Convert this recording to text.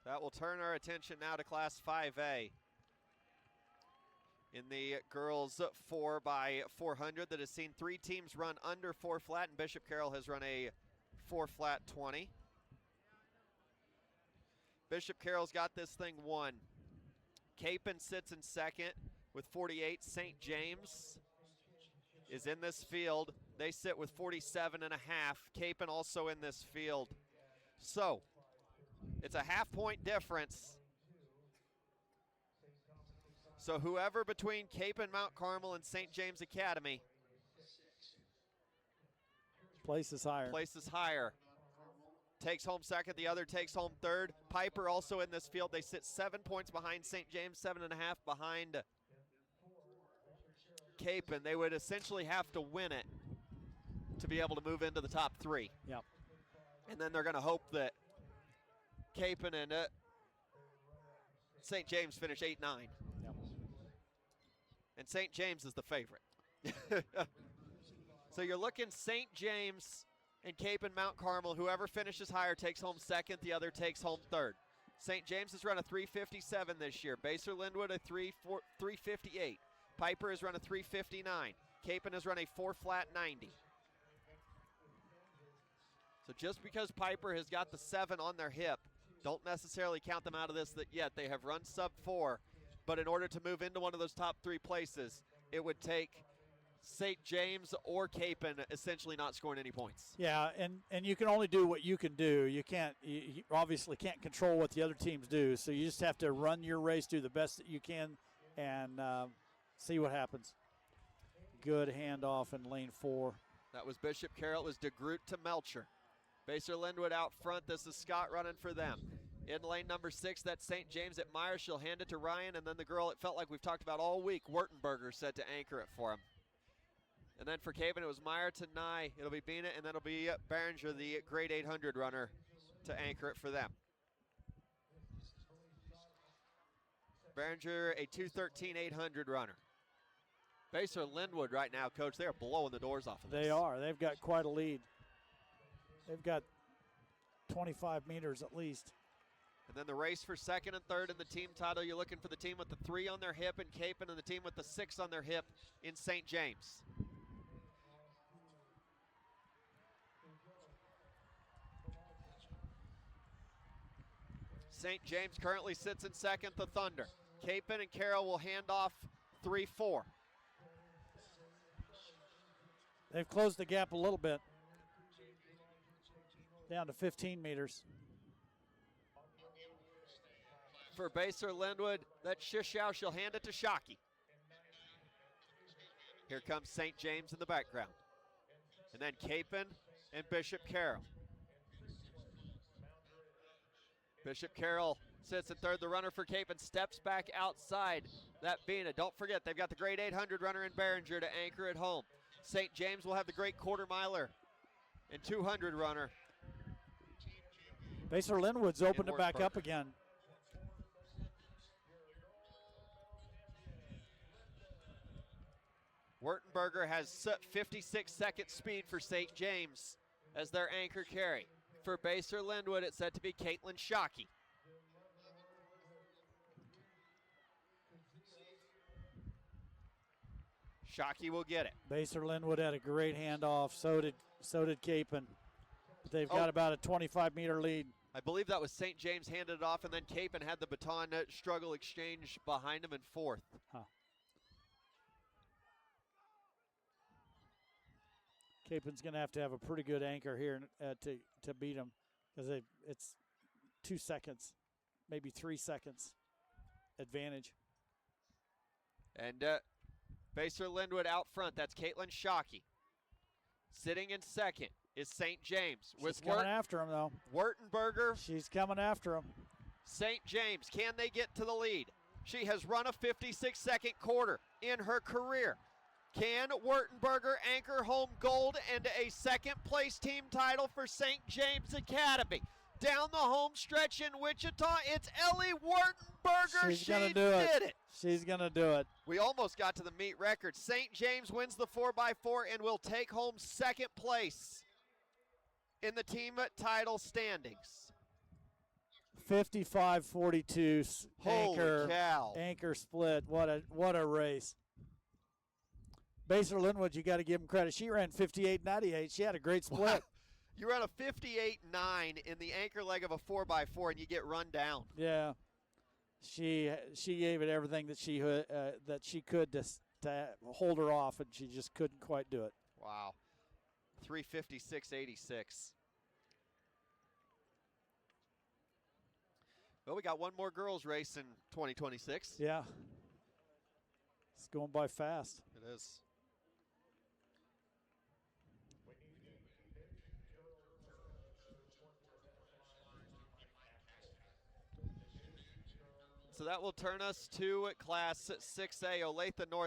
That will turn our attention now to Class 5A. In the girls 4x400 that has seen 3 teams run under 4 flat, and Bishop Carroll has run a 4 flat 20. Bishop Carroll's got this thing won. Capon sits in second with 48. St. James is in this field. They sit with 47.5. Capon also in this field. So it's a half-point difference. So whoever between Capon, Mount Carmel, and St. James Academy places higher. Takes home second, the other takes home third. Piper also in this field. They sit 7 points behind St. James, 7.5 behind Capon. They would essentially have to win it to be able to move into the top 3. Yep. And then they're going to hope that Capon and St. James finish 8-9. Yep. And St. James is the favorite. So you're looking St. James and Capon, Mount Carmel. Whoever finishes higher takes home second, the other takes home third. St. James has run a 3:57 this year. Basler-Linwood a 3:58. Piper has run a 3:59. Capon has run a 4 flat 90. So just because Piper has got the 7 on their hip, don't necessarily count them out of this yet. They have run sub 4, but in order to move into one of those top 3 places, it would take St. James or Capon essentially not scoring any points. Yeah, and you can only do what you can do. You obviously can't control what the other teams do, so you just have to run your race, do the best that you can, and see what happens. Good handoff in lane 4. That was Bishop Carroll. It was DeGroot to Melcher. Basler-Linwood out front. This is Scott running for them. In lane number 6, that's St. James at Meyer. She'll hand it to Ryan, and then the girl it felt like we've talked about all week, Wertenberger, set to anchor it for him. And then for Capon, it was Meyer to Nye. It'll be Bina, and then it'll be Behringer, the grade 800 runner, to anchor it for them. Behringer, a 2:13.800 runner. Basler-Linwood right now, Coach, they are blowing the doors off of this. They are. They've got quite a lead. They've got 25 meters at least. And then the race for second and third in the team title, you're looking for the team with the 3 on their hip in Capon and the team with the 6 on their hip in St. James. St. James currently sits in second, the Thunder. Capon and Carroll will hand off 3-4. They've closed the gap a little bit. Down to 15 meters. For Basler-Linwood, that's Shishau. She'll hand it to Shockey. Here comes St. James in the background. And then Capon and Bishop Carroll. Bishop Carroll sits in third. The runner for Capon steps back outside. That Bina. Don't forget, they've got the grade 800 runner in Behringer to anchor it home. St. James will have the great quarter miler and 200 runner. Basler-Linwood's opened it back up again. Wertenberger has 56-second speed for St. James as their anchor carry. For Basler-Linwood, it's set to be Caitlin Shockey. Shockey will get it. Basler-Linwood had a great handoff. So did Capon. They've got about a 25-meter lead. I believe that was St. James handed it off, and then Capon had the baton struggle exchange behind him in fourth. Capon's going to have a pretty good anchor here to beat him, because it's 2 seconds, maybe 3 seconds advantage. And Basler-Linwood out front. That's Caitlin Shockey. Sitting in second is St. James. She's coming after him, though. Wertenberger. She's coming after him. St. James, can they get to the lead? She has run a 56-second quarter in her career. Can Wertenberger anchor home gold and a second-place team title for St. James Academy? Down the home stretch in Wichita, it's Ellie Wertenberger. She did it. She's going to do it. We almost got to the meet record. St. James wins the 4x4 and will take home second place in the team title standings. 55-42 Holy cow. anchor split. What a race. Baser Linwood, you got to give him credit. She ran 58.98. She had a great split. Wow. You run a 58.9 in the anchor leg of a 4x4 and you get run down. Yeah. She gave it everything that she could to hold her off, and she just couldn't quite do it. Wow. 356.86. Well, we got one more girls race in 2026. Yeah. It's going by fast. It is. So that will turn us to Class 6A, Olathe North.